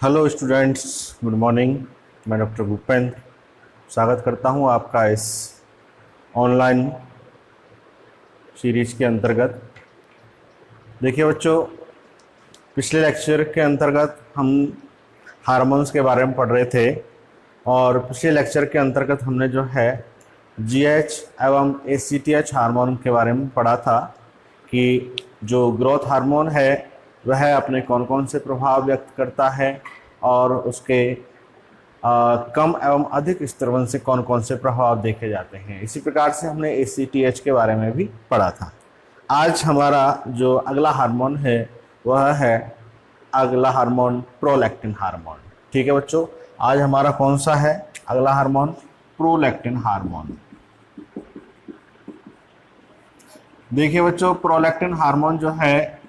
Hello students, good morning. मैं doctor Bhupendra स्वागत करता हूं आपका इस ऑनलाइन सीरीज के अंतर्गत। देखिए बच्चों, पिछले लेक्चर के अंतर्गत हम हार्मोन्स के बारे में पढ़ रहे थे और पिछले लेक्चर के अंतर्गत हमने जो है जीएच एवं एसीटीएच हार्मोन के बारे में पढ़ा था कि जो ग्रोथ हार्मोन है वह अपने कौन कौन से प्रभाव व्यक्त करता है और उसके कम एवं अधिक स्त्रवन से कौन कौन से प्रभाव देखे जाते हैं। इसी प्रकार से हमने एसीटीएच के बारे में भी पढ़ा था। आज हमारा जो अगला हार्मोन है वह है अगला हार्मोन प्रोलैक्टिन हार्मोन। ठीक है बच्चों, आज हमारा कौन सा है अगला हार्मोन? Prolactin hormone. देखिए बच्चों, प्रोलैक्टिन हार्मोन जो है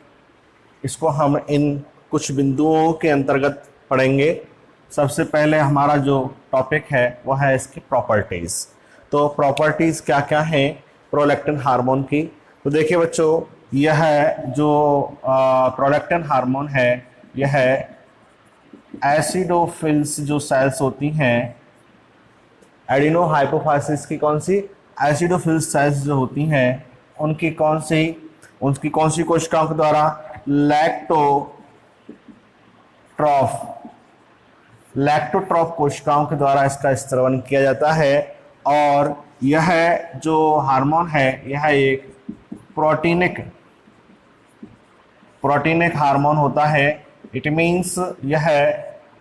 इसको हम इन कुछ बिंदुओं के अंतर्गत पढ़ेंगे। सबसे पहले हमारा जो टॉपिक है वह है इसकी प्रॉपर्टीज। तो प्रॉपर्टीज क्या क्या है प्रोलैक्टिन हार्मोन की? तो देखिए बच्चों, यह जो प्रोलैक्टिन हार्मोन है यह एसिडोफिल्स जो सेल्स होती हैं, एडिनो हाइपोफाइसिस की कौन सी एसिडोफिल्स सेल्स जो होती हैं उनकी कौन सी कोशिकाओं के द्वारा लैक्टोट्रॉफ कोशिकाओं के द्वारा इसका स्त्रवन किया जाता है। और यह जो हार्मोन है यह एक प्रोटीनिक हार्मोन होता है। इट मीन्स यह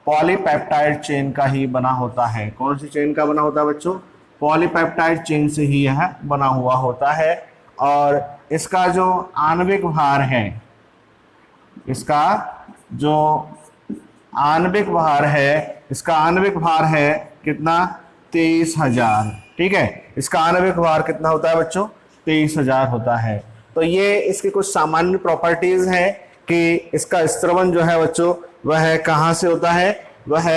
पॉलीपेप्टाइड चेन का ही बना होता है। कौन सी चेन का बना होता है बच्चों? पॉलीपेप्टाइड चेन से ही यह बना हुआ होता है। और इसका जो आणविक भार है, इसका आणविक भार है कितना? 23,000। ठीक है, इसका आणविक भार कितना होता है बच्चों? 23,000 होता है। तो ये इसकी कुछ सामान्य प्रॉपर्टीज हैं कि इसका स्त्रवन जो है बच्चों वह कहाँ से होता है? वह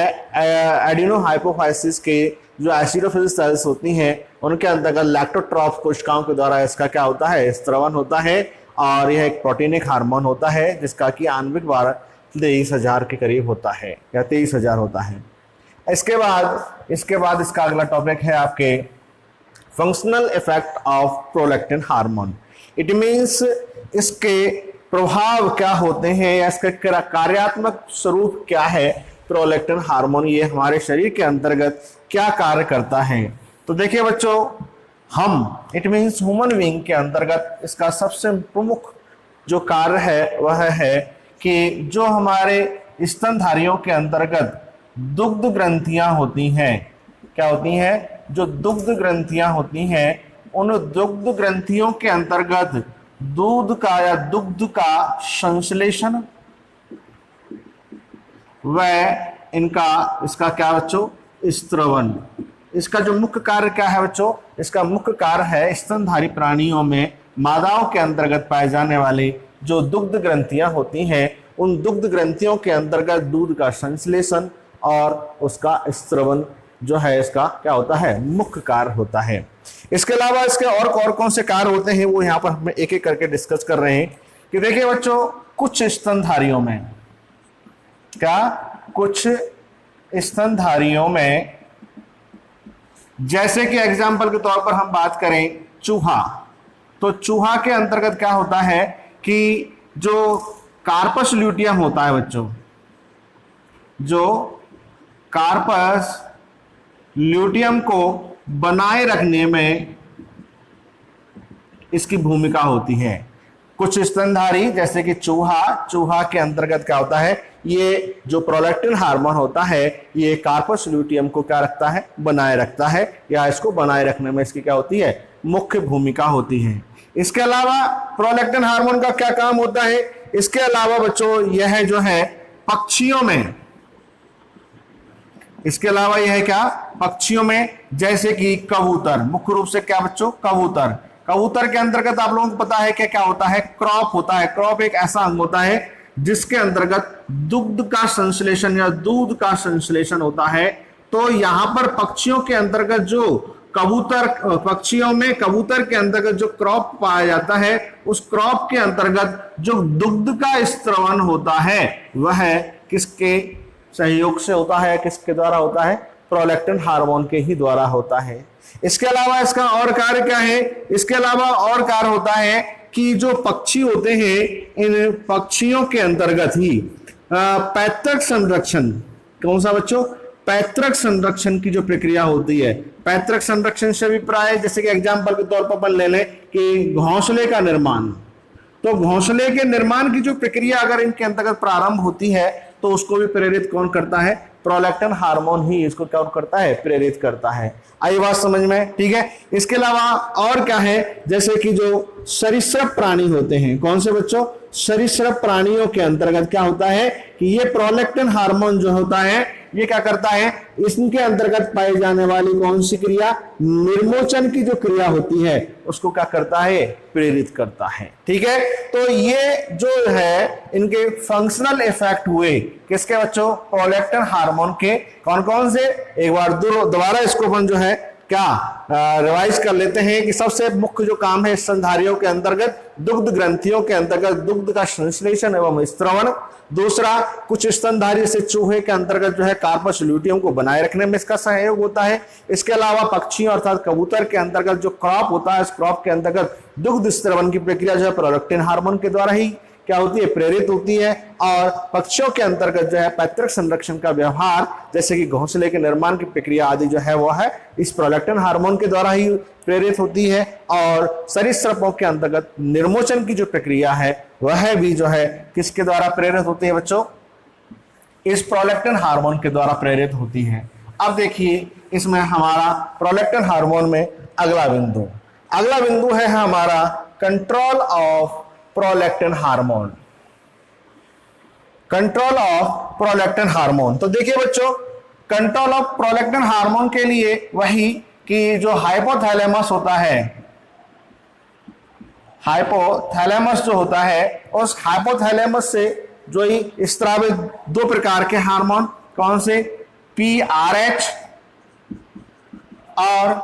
एडिनो हाइपोफाइसिस के जो एसिडोफिल सेल्स होती हैं उनके अंतर्गत लैक्टोट्रॉफ कोशिकाओं के द्वारा इसका क्या होता है? स्त्रवन होता है। और यह एक प्रोटीनिक हार्मोन होता है जिसका कि आणविक भार 23,000 के करीब होता है या 23,000 होता है। इसके बाद इसका अगला टॉपिक है आपके functional effect of prolactin hormone. It means इसके प्रभाव क्या होते हैं या इसका कार्यात्मक स्वरूप क्या है। प्रोलैक्टिन हार्मोन ये हमारे शरीर के अंतर्गत क्या कार्य करता है? तो देखिए बच्चों, इट मीन्स ह्यूमन बीइंग के अंतर्गत इसका सबसे प्रमुख जो कार्य है वह है कि जो हमारे स्तनधारियों के अंतर्गत दुग्ध ग्रंथियां होती हैं, क्या होती हैं? जो दुग्ध ग्रंथियां होती हैं, उन दुग्ध ग्रंथियों के अंतर्गत दूध का या दुग्ध का संश्लेषण व इसका क्या बच्चों? स्त्रवन। इसका जो मुख्य कार्य क्या है बच्चों? इसका मुख्य कार्य है स्तनधारी प्राणियों में मादाओं के अंतर्गत पाए जाने वाली जो दुग्ध ग्रंथियां होती हैं उन दुग्ध ग्रंथियों के अंतर्गत दूध का संश्लेषण और उसका स्त्रवन जो है इसका क्या होता है? मुख्य कार्य होता है। इसके अलावा इसके और कौन से कार्य होते हैं वो यहाँ पर हम एक एक करके डिस्कस कर रहे हैं। कि देखिए बच्चों, कुछ स्तनधारियों में जैसे कि एग्जाम्पल के तौर पर हम बात करें चूहा, तो चूहा के अंतर्गत क्या होता है कि जो कार्पस ल्यूटियम होता है बच्चों, जो कार्पस ल्यूटियम को बनाए रखने में इसकी भूमिका होती है। कुछ स्तनधारी जैसे कि चूहा के अंतर्गत क्या होता है? ये जो प्रोलैक्टिन हार्मोन होता है ये कार्पस ल्यूटियम को क्या रखता है? बनाए रखता है, या इसको बनाए रखने में इसकी क्या होती है? मुख्य भूमिका होती है। इसके अलावा प्रोलैक्टिन हार्मोन का क्या काम होता है? इसके अलावा बच्चों यह जो है पक्षियों में, इसके अलावा यह क्या? पक्षियों में जैसे कि कबूतर, मुख्य रूप से क्या बच्चों? कबूतर के अंतर्गत आप लोगों को पता है कि क्या होता है? क्रॉप होता है। क्रॉप एक ऐसा अंग होता है जिसके अंतर्गत दुग्ध का संश्लेषण या दूध का संश्लेषण होता है। तो यहां पर पक्षियों के अंतर्गत जो पक्षियों में कबूतर के अंतर्गत जो क्रॉप पाया जाता है उस क्रॉप के अंतर्गत जो दुग्ध का स्त्रवन होता है वह किसके सहयोग से होता है, किसके द्वारा होता है, प्रोलैक्टिन हार्मोन के ही द्वारा होता है। इसके अलावा इसका और कार्य क्या है, इसके अलावा और कार्य होता है कि जो पक्षी होते हैं, इन पक्षियों के अंतर्गत ही पैतृक संरक्षण, कौन सा बच्चों, पैतृक संरक्षण की जो प्रक्रिया होती है, पैतृक संरक्षण से अभिप्राय, जैसे कि एग्जांपल के तौर पर अपन ले लें कि घोंसले का निर्माण, तो घोंसले के निर्माण की जो प्रक्रिया अगर इनके अंतर्गत प्रारंभ होती है तो उसको भी प्रेरित कौन करता है, प्रोलैक्टिन हार्मोन ही इसको क्या करता है, प्रेरित करता है। आई बात समझ में, ठीक है। इसके अलावा और क्या है, जैसे कि जो सरीसृप प्राणी होते हैं, कौन से बच्चों, सरीसृप प्राणियों के अंतर्गत क्या होता है कि ये प्रोलैक्टिन हार्मोन जो होता है ये क्या करता है, इसके अंतर्गत पाई जाने वाली कौन सी क्रिया, निर्मोचन की जो क्रिया होती है उसको क्या करता है, प्रेरित करता है, ठीक है। तो ये जो है इनके फंक्शनल इफेक्ट हुए किसके बच्चों, प्रोलैक्टिन हार्मोन के, कौन कौन से, एक बार दोबारा इसको अपन जो है क्या रिवाइज कर लेते हैं कि सबसे मुख्य जो काम है स्तनधारियों के अंतर्गत, दुग्ध ग्रंथियों के अंतर्गत दुग्ध का संश्लेषण एवं स्त्रवण, दूसरा कुछ स्तनधारी से चूहे के अंतर्गत जो है कार्पस ल्यूटियम को बनाए रखने में इसका सहयोग होता है। इसके अलावा पक्षियों अर्थात कबूतर के अंतर्गत जो क्रॉप होता है, इस क्रॉप के अंतर्गत दुग्ध स्त्रवण की प्रक्रिया जो है प्रोलैक्टिन हार्मोन के द्वारा ही क्या होती है, प्रेरित होती है। और पक्षियों के अंतर्गत जो है पैतृक संरक्षण का व्यवहार, जैसे कि घोंसले के निर्माण की प्रक्रिया आदि जो है वह है इस प्रोलैक्टिन हार्मोन के द्वारा ही प्रेरित होती है। और सरीसृपों के अंतर्गत निर्मोचन की जो प्रक्रिया है वह भी जो है किसके द्वारा प्रेरित होती है बच्चों, इस प्रोलैक्टिन हार्मोन के द्वारा प्रेरित होती है। अब देखिए इसमें हमारा प्रोलैक्टिन हार्मोन में अगला बिंदु है हमारा control of prolactin hormone, control of prolactin hormone. तो देखिए बच्चों, कंट्रोल ऑफ प्रोलैक्टिन हार्मोन के लिए वही कि जो हाइपोथैलेमस होता है, हाइपोथैलेमस जो होता है, उस हाइपोथैलेमस से जो ही स्रावित दो प्रकार के हार्मोन, कौन से, PRH और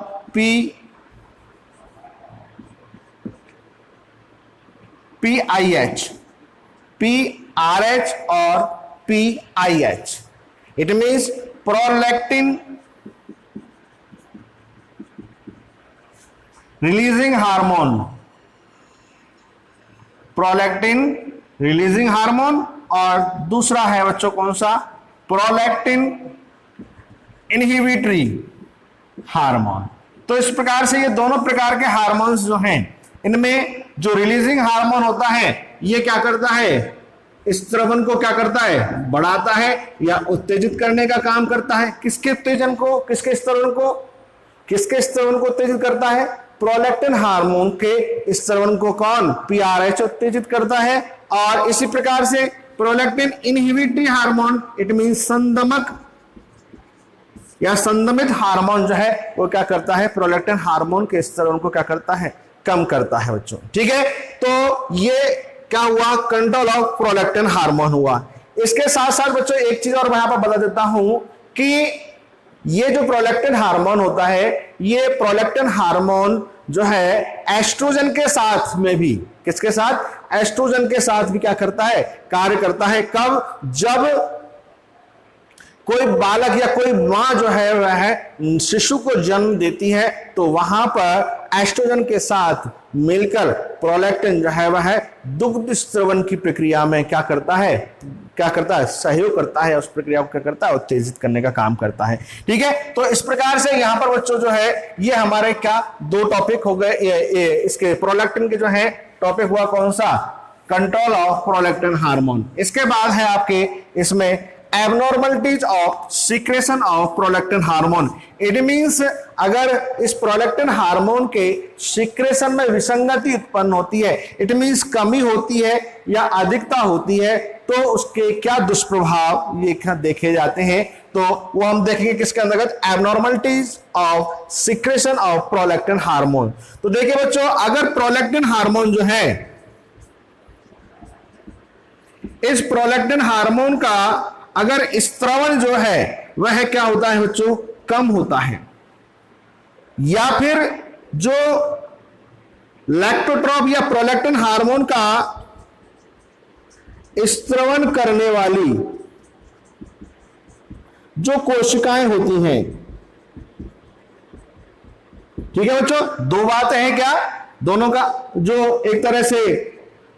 PIH, PRH और PIH, it means prolactin releasing hormone, prolactin releasing hormone, और दूसरा है बच्चों कौन सा, प्रोलैक्टिन इनहिबिटरी हार्मोन। तो इस प्रकार से ये दोनों प्रकार के हार्मोन्स जो हैं, इनमें जो रिलीजिंग हार्मोन होता है ये क्या करता है, स्त्रवन को क्या करता है, बढ़ाता है या उत्तेजित करने का काम करता है। किसके उत्तेजन को, किसके स्त्रवन को उत्तेजित करता है, प्रोलैक्टिन हार्मोन के स्त्रवन को कौन, PRH उत्तेजित करता है। और इसी प्रकार से prolactin inhibitory hormone, it means संदमक या संदमित हार्मोन जो है वो क्या करता है, प्रोलैक्टिन हार्मोन के स्त्रवन को क्या करता है, कम करता है बच्चों, ठीक है। तो ये क्या हुआ, कंट्रोल ऑफ प्रोलैक्टिन हार्मोन हुआ। इसके साथ साथ बच्चों एक चीज और मैं यहां पर बता देता हूं कि ये जो प्रोलैक्टिन हार्मोन होता है, ये प्रोलैक्टिन हार्मोन जो है एस्ट्रोजन के साथ में भी, किसके साथ, एस्ट्रोजन के साथ भी क्या करता है, कार्य करता है। कब, जब कोई बालक या कोई मां जो है वह शिशु को जन्म देती है तो वहां पर एस्ट्रोजन के साथ मिलकर प्रोलैक्टिन जो है वह दुग्ध स्त्रवण की प्रक्रिया में क्या करता है, सहयोग करता है, उस प्रक्रिया को क्या करता है, उत्तेजित करने का काम करता है, ठीक है। तो इस प्रकार से यहां पर बच्चों जो है ये हमारे क्या दो टॉपिक हो गए, इसके प्रोलैक्टिन के जो है टॉपिक हुआ कौन सा, कंट्रोल ऑफ प्रोलैक्टिन हार्मोन। इसके बाद है आपके इसमें abnormalities of secretion of prolactin hormone. It means अगर इस प्रोलैक्टिन हार्मोन के सीक्रेशन में विसंगति उत्पन्न होती है, इट मींस कमी होती है या अधिकता होती है, तो उसके क्या दुष्प्रभाव ये देखे जाते हैं। तो वो हम देखेंगे किसके अंतर्गत, abnormalities of secretion of prolactin hormone. तो देखिए बच्चों, अगर प्रोलैक्टिन हार्मोन जो है, इस प्रोलैक्टिन हार्मोन का अगर स्त्रवण जो है वह क्या होता है बच्चों, कम होता है, या फिर जो लैक्टोट्रोप या प्रोलैक्टिन हार्मोन का स्त्रवण करने वाली जो कोशिकाएं होती हैं, ठीक है बच्चों, दो बातें हैं क्या, दोनों का जो एक तरह से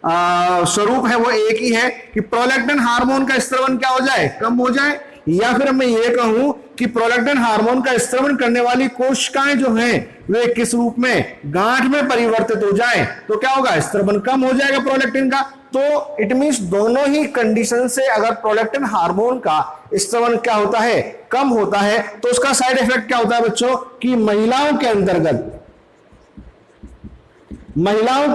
स्वरूप है वो एक ही है कि प्रोलैक्टिन हार्मोन का स्त्रवण क्या हो जाए, कम हो जाए, या फिर मैं ये कहूं कि प्रोलैक्टिन हार्मोन का स्त्रवण करने वाली कोशिकाएं जो हैं वे किस रूप में, गांठ में परिवर्तित हो जाए, तो क्या होगा, स्त्रवण कम हो जाएगा प्रोलैक्टिन का। तो इट मींस दोनों ही कंडीशन से अगर प्रोलैक्टिन हार्मोन का स्त्रवण क्या होता है, कम होता है, तो उसका साइड इफेक्ट क्या होता है बच्चों, कि महिलाओं के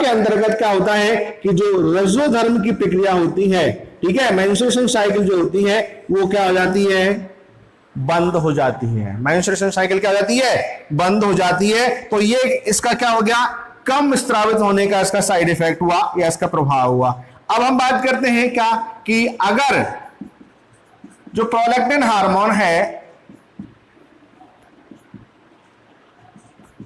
अंतर्गत क्या होता है कि जो रजोधर्म की प्रक्रिया होती है, ठीक है, मेंस्ट्रुएशन साइकिल जो होती है वो क्या हो जाती है, बंद हो जाती है। मेंस्ट्रुएशन साइकिल क्या हो जाती है, बंद हो जाती है। तो ये इसका क्या हो गया, कम स्रावित होने का इसका साइड इफेक्ट हुआ या इसका प्रभाव हुआ। अब हम बात करते हैं क्या कि अगर जो प्रोलैक्टिन हार्मोन है,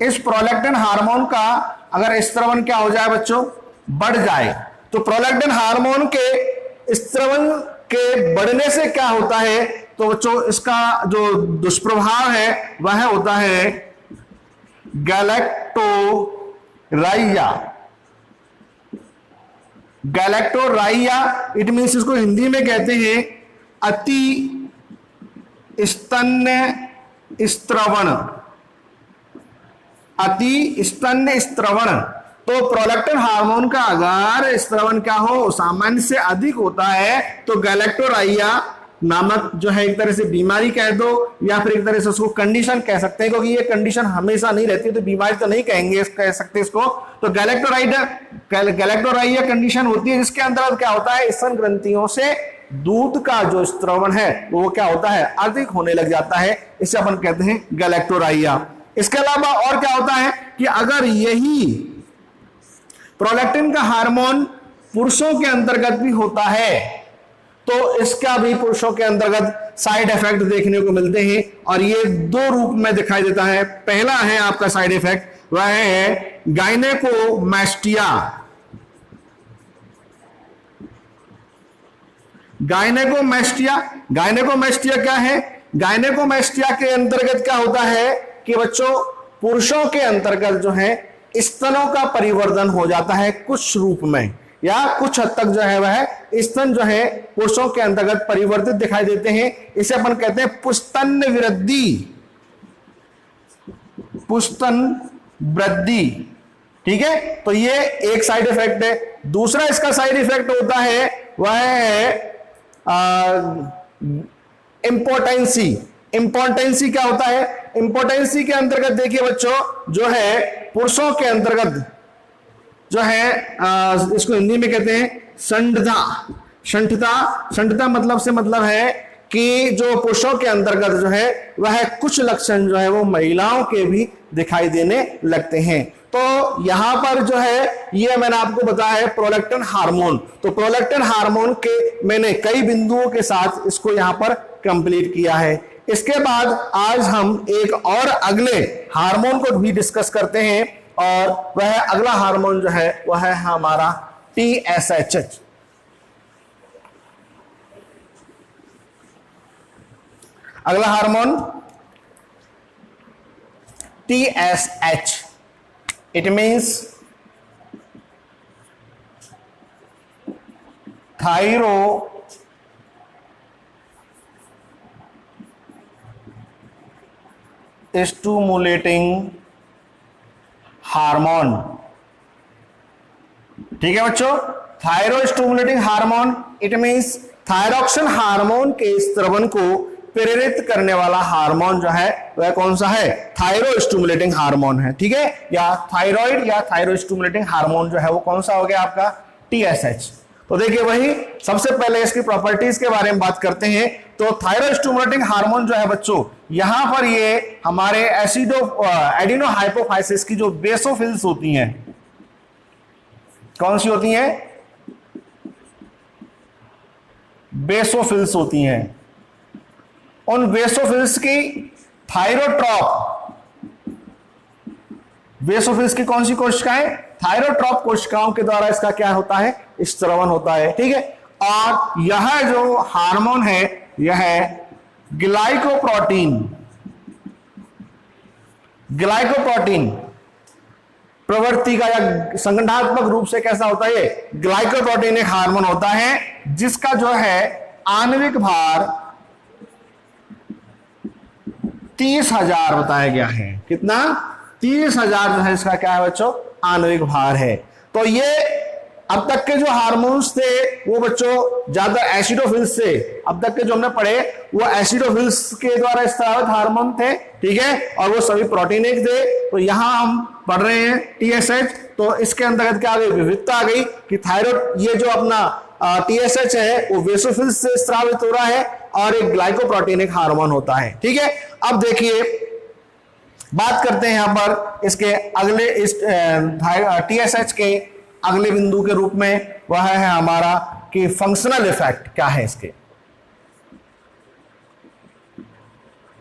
इस प्रोलैक्टिन हार्मोन का अगर स्त्रवण क्या हो जाए बच्चों, बढ़ जाए, तो प्रोलैक्टिन हार्मोन के स्त्रवण के बढ़ने से क्या होता है, तो बच्चों इसका जो दुष्प्रभाव है वह होता है गैलेक्टोराइया। गैलेक्टोराइया इट मीन्स इसको हिंदी में कहते हैं अति स्तन्य स्त्रवण, अति स्तन्य स्त्रवण। तो प्रोलैक्टिन हार्मोन का अगर स्त्रवण क्या हो, सामान्य से अधिक होता है, तो गैलेक्टोराइया नामक जो है एक तरह से बीमारी कह दो या फिर एक तरह से उसको कंडीशन कह सकते हैं, क्योंकि ये कंडीशन हमेशा नहीं रहती, तो बीमारी तो नहीं कहेंगे, कह सकते इसको। तो गैलेक्टोराइया कंडीशन होती है जिसके अंदर क्या होता है, स्तन ग्रंथियों से दूध का जो स्त्रवण है वो क्या होता है, अधिक होने लग जाता है, इसे अपन कहते हैं गैलेक्टोराइया। इसके अलावा और क्या होता है कि अगर यही प्रोलैक्टिन का हार्मोन पुरुषों के अंतर्गत भी होता है, तो इसका भी पुरुषों के अंतर्गत साइड इफेक्ट देखने को मिलते हैं, और ये दो रूप में दिखाई देता है। पहला है आपका साइड इफेक्ट, वह है गायनेकोमैस्टिया। गायनेकोमैस्टिया, गायनेकोमैस्टिया क्या है, गायनेकोमैस्टिया के अंतर्गत क्या होता है कि बच्चों पुरुषों के अंतर्गत जो है स्तनों का परिवर्तन हो जाता है कुछ रूप में, या कुछ हद तक जो है वह स्तन जो है पुरुषों के अंतर्गत परिवर्तित दिखाई देते हैं। इसे अपन कहते हैं पुस्तन वृद्धि, पुस्तन वृद्धि, ठीक है। तो ये एक साइड इफेक्ट है। दूसरा इसका साइड इफेक्ट होता है वह है इंपोर्टेंसी। इंपोर्टेंसी क्या होता है, इंपोर्टेंसी के अंतर्गत देखिए बच्चों, जो है पुरुषों के अंतर्गत जो है इसको हिंदी में कहते हैं संठता। संठता मतलब से मतलब है कि जो पुरुषों के अंतर्गत जो है वह कुछ लक्षण जो है वो महिलाओं के भी दिखाई देने लगते हैं। तो यहां पर जो है ये मैंने आपको बताया है प्रोलैक्टिन हार्मोन। तो प्रोलैक्टिन हार्मोन के मैंने कई बिंदुओं के साथ इसको यहां पर कंप्लीट किया है। इसके बाद आज हम एक और अगले हार्मोन को भी डिस्कस करते हैं, और वह अगला हार्मोन जो है वह है हमारा TSH। अगला hormone TSH, it means thyro stimulating hormone. ठीक है बच्चों, thyro stimulating hormone it means thyroxine hormone के स्त्रवण को प्रेरित करने वाला हार्मोन जो है वह कौन सा है, थायरो स्टिमुलेटिंग हार्मोन है। ठीक है, या थायराइड या थायरो स्टिमुलेटिंग हार्मोन जो है वो कौन सा हो गया आपका, TSH। तो देखिए वही सबसे पहले इसकी प्रॉपर्टीज के बारे में बात करते हैं। तो थायरो स्टिमुलेटिंग हार्मोन जो है बच्चों, यहां पर ये हमारे एडिनो हाइपोफाइसिस की जो बेसोफिल्स होती हैं, कौन सी होती हैं, बेसोफिल्स होती हैं, उन बेसोफिल्स की थायरोट्रॉप, बेसोफिल्स की कौन सी कोशिकाएं, थायरोट्रॉप कोशिकाओं के द्वारा इसका क्या होता है, स्त्रवण होता है। ठीक है, और यह जो हार्मोन है यह ग्लाइकोप्रोटीन, ग्लाइकोप्रोटीन प्रवृत्ति का या संगठनात्मक रूप से कैसा होता है? ये ग्लाइकोप्रोटीन एक हार्मोन होता है जिसका जो है आणविक भार 30,000 बताया गया है। कितना? 30,000 जो है इसका क्या है बच्चों? आणविक भार है। तो ये अब तक के जो हार्मोन्स थे वो बच्चों ज्यादा एसिडोफिल्स से, अब तक के जो हमने पढ़े वो एसिडोफिल्स के द्वारा स्रावित हार्मोन थे, ठीक है, और वो सभी प्रोटीनिक थे। तो यहां हम पढ़ रहे हैं टीएसएच, तो इसके अंतर्गत क्या आ गई? विविधता आ गई कि थायराइड, ये जो अपना टीएसएच है वो बेसोफिल्स से स्रावित हो रहा है और एक ग्लाइकोप्रोटीनिक हार्मोन होता है, ठीक है। अब देखिए बात करते हैं यहां पर इसके अगले, इस टीएसएच के अगले बिंदु के रूप में, वह है हमारा कि फंक्शनल इफेक्ट क्या है इसके।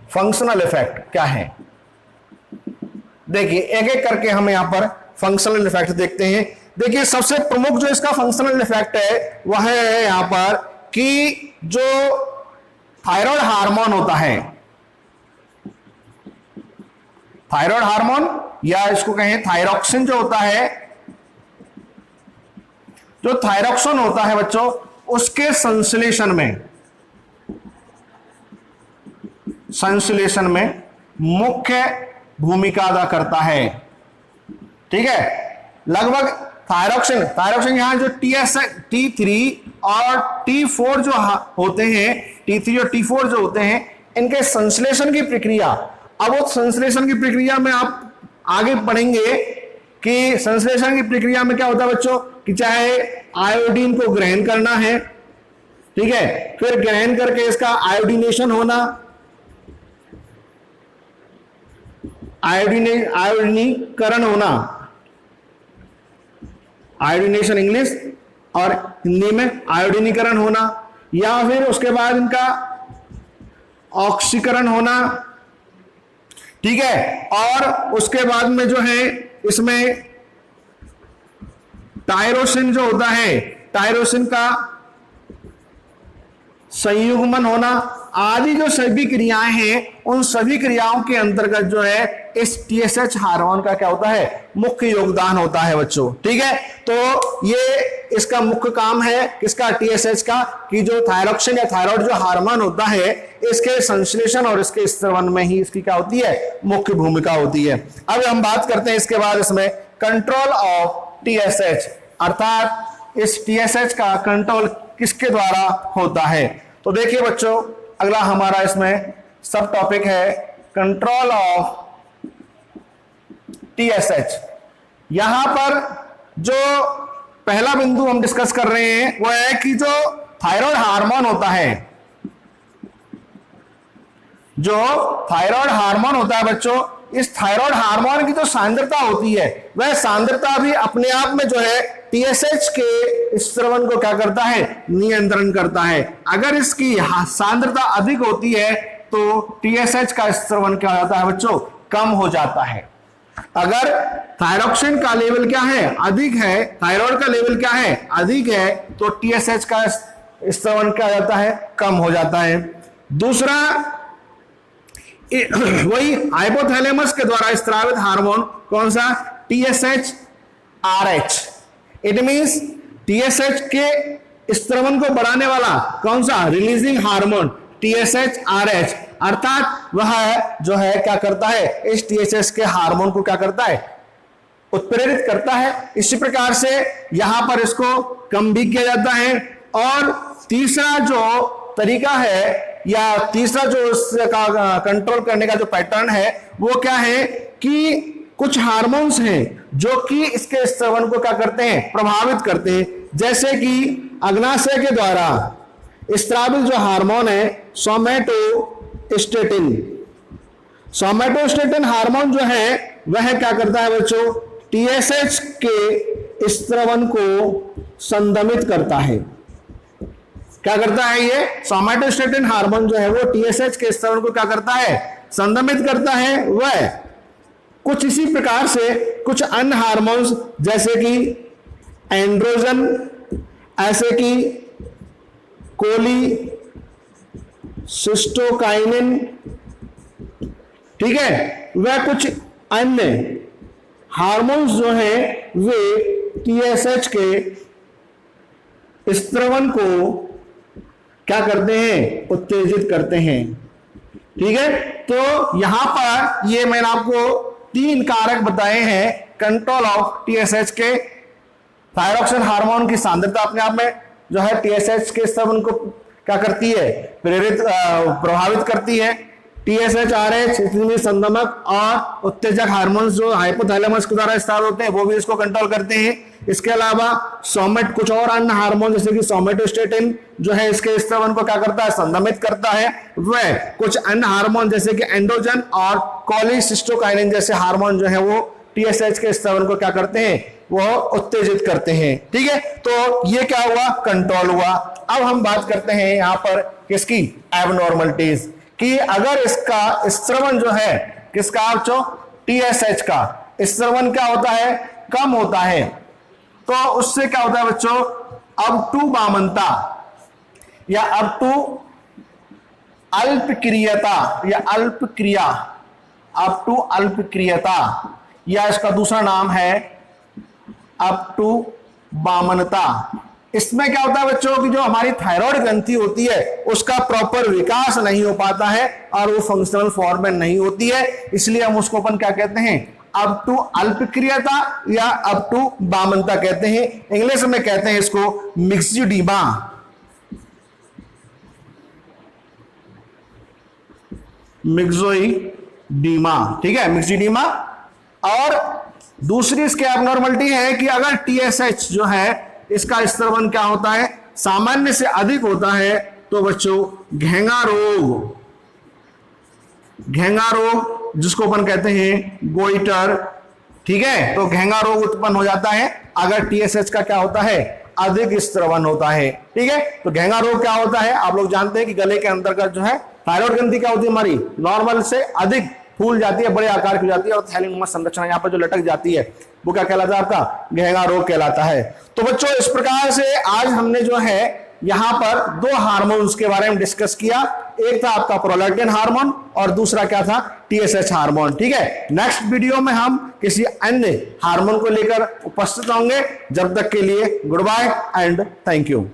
फंक्शनल इफेक्ट क्या है? देखिए एक एक करके हम यहां पर फंक्शनल इफेक्ट देखते हैं। देखिए सबसे प्रमुख जो इसका फंक्शनल इफेक्ट है वह है यहां पर कि जो थायराइड हार्मोन होता है, थायराइड हार्मोन या इसको कहें थायरॉक्सिन जो होता है, जो थायरॉक्सिन होता है बच्चों, उसके संश्लेषण में मुख्य भूमिका अदा करता है, ठीक है। लगभग थायरॉक्सिन यहां जो T3 और T4 जो होते हैं, T3 और T4 जो होते हैं, इनके संश्लेषण की प्रक्रिया, अब वो संश्लेषण की प्रक्रिया में आप आगे पढ़ेंगे कि संश्लेषण की प्रक्रिया में क्या होता है बच्चों, कि चाहे आयोडीन को ग्रहण करना है, ठीक है, फिर ग्रहण करके इसका आयोडीनेशन होना, आयोडीनीकरण होना, आयोडीनेशन इंग्लिश और हिंदी में आयोडीनीकरण होना, या फिर उसके बाद इनका ऑक्सीकरण होना, ठीक है, और उसके बाद में जो है इसमें टायरोसिन जो होता है, टायरोसिन का संयुग्मन होना, आदि जो सभी क्रियाएं हैं, उन सभी क्रियाओं के अंतर्गत जो है इस टीएसएच हार्मोन का क्या होता है? मुख्य योगदान होता है बच्चों, ठीक है। तो ये इसका मुख्य काम है किसका? टीएसएच का, कि जो थायरॉक्सिन या थायराइड जो हार्मोन होता है, इसके संश्लेषण और इसके स्रवण में ही इसकी क्या होती है? मुख्य भूमिका होती है। अब हम बात करते हैं इसके बाद इसमें कंट्रोल ऑफ टीएसएच, अर्थात इस टीएसएच का कंट्रोल किसके द्वारा होता है। तो देखिए बच्चों अगला हमारा इसमें सब टॉपिक है कंट्रोल ऑफ टीएसएच। यहां पर जो पहला बिंदु हम डिस्कस कर रहे हैं वो है कि जो थायराइड हार्मोन होता है, जो थायराइड हार्मोन होता है बच्चों, इस थायराइड हार्मोन की जो सांद्रता होती है, वह सांद्रता भी अपने आप में जो है टीएसएच के स्रवण को क्या करता है? नियंत्रण करता है। अगर इसकी सांद्रता अधिक होती है तो टीएसएच का स्रवण क्या हो जाता है बच्चों? कम हो जाता है। अगर थायरॉक्सिन का लेवल क्या है? अधिक है, थायराइड का लेवल क्या है? अधिक है, तो टीएसएच का स्रवण क्या हो जाता है? कम हो जाता है। दूसरा वही हाइपोथैलेमस के द्वारा स्रावित हार्मोन कौन सा? TSHRH। इट मींस TSH के स्रवण को बढ़ाने वाला कौन सा? रिलीजिंग हार्मोन TSHRH, अर्थात वह जो है क्या करता है? इस TSH के हार्मोन को क्या करता है? उत्प्रेरित करता है। इसी प्रकार से यहां पर इसको कम भी किया जाता है। और तीसरा जो तरीका है या तीसरा जो इसका कंट्रोल करने का जो पैटर्न है वो क्या है कि कुछ हार्मोन्स हैं जो कि इसके स्रवण को क्या करते हैं? प्रभावित करते हैं। जैसे कि अग्नाशय के द्वारा स्रावित जो हार्मोन है सोमैटोस्टेटिन, सोमैटोस्टेटिन हार्मोन जो है वह क्या करता है बच्चों? टीएसएच के स्रवण को संदमित करता है। क्या करता है ये? सोमैटोस्टेटिन हार्मोन जो है वो टीएसएच के स्रवण को क्या करता है? संदमित करता है। वह कुछ इसी प्रकार से कुछ अन्य हार्मोन्स जैसे कि एंड्रोजन, ऐसे कि सिस्टोकाइनिन, ठीक है, वह कुछ अन्य हार्मोन्स जो है वे टीएसएच के स्त्रवण को क्या करते हैं, उत्तेजित करते हैं। ठीक है, तो यहां पर ये मैंने आपको 3 कारक बताए हैं कंट्रोल ऑफ टीएसएच के। थायरॉक्सिन हार्मोन की सांद्रता अपने आप में जो है टीएसएच के स्त्रवण को क्या करती है, प्रभावित करती है। टीएसएच, आरएच, संदमक और उत्तेजक हार्मोन्स जो हाइपोथैलेमस के द्वारा स्राव होते हैं वो भी इसको कंट्रोल करते हैं। इसके अलावा सोमेट, कुछ और अन्य हार्मोन जैसे कि सोमेटोस्टेटिन जो है इसके स्त्रवण को क्या करता है, संदमित करता है। वह कुछ अन्य हार्मोन जैसे कि एंड्रोजन और कोलिसिस्टोकाइनिन जैसे हार्मोन जो है वो टीएसएच के स्त्रवण को क्या करते हैं, वो उत्तेजित करते हैं। ठीक है, तो ये क्या हुआ, कंट्रोल हुआ। अब हम बात करते हैं यहां पर किसकी, एबनॉर्मलिटीज, कि अगर इसका स्त्रवण जो है किसका, बच्चों, टीएसएच का स्त्रवण क्या होता है, कम होता है, तो उससे क्या होता है बच्चों, अब टू वामनता या अब टू अल्पक्रियता या अल्पक्रिया, अब टू अल्पक्रियता, या इसका दूसरा नाम है अप टू वामनता। इसमें क्या होता है बच्चों की जो हमारी थायराइड ग्रंथि होती है उसका प्रॉपर विकास नहीं हो पाता है और वो फंक्शनल फॉर्म में नहीं होती है, इसलिए हम उसको अपन क्या कहते हैं, अप टू अल्पक्रियता या अप टू वामनता कहते हैं। इंग्लिश में कहते हैं इसको मिक्सिडीमा। मिक्सोइडीमा, ठीक है, मिक्सिडीमा। और दूसरी इसकी एबनॉर्मलिटी है कि अगर टीएसएच जो है इसका स्त्रवण क्या होता है, सामान्य से अधिक होता है, तो बच्चों घेंगा रोग, घेंगा रोग जिसको अपन कहते हैं गोइटर, ठीक है, तो घेंगा रोग उत्पन्न हो जाता है अगर टीएसएच का क्या होता है, अधिक स्त्रवण होता है। ठीक है, तो घेंगा रोग क्या होता है, आप लोग जानते हैं कि गले के अंतर्गत जो है थायराइड ग्रंथि क्या होती है, हमारी नॉर्मल से अधिक फूल जाती है, बड़े आकार की जाती है और थैलीनुमा संरचना यहाँ पर जो लटक जाती है वो क्या कहलाता है, आपका घेंगा रोग कहलाता है। तो बच्चों इस प्रकार से आज हमने जो है यहां पर 2 हार्मोन्स के बारे में डिस्कस किया। एक था आपका प्रोलैक्टिन हार्मोन और दूसरा क्या था, टीएसएच हार्मोन। ठीक है, नेक्स्ट वीडियो में हम किसी अन्य हार्मोन को लेकर उपस्थित होंगे। जब तक के लिए goodbye and thank you.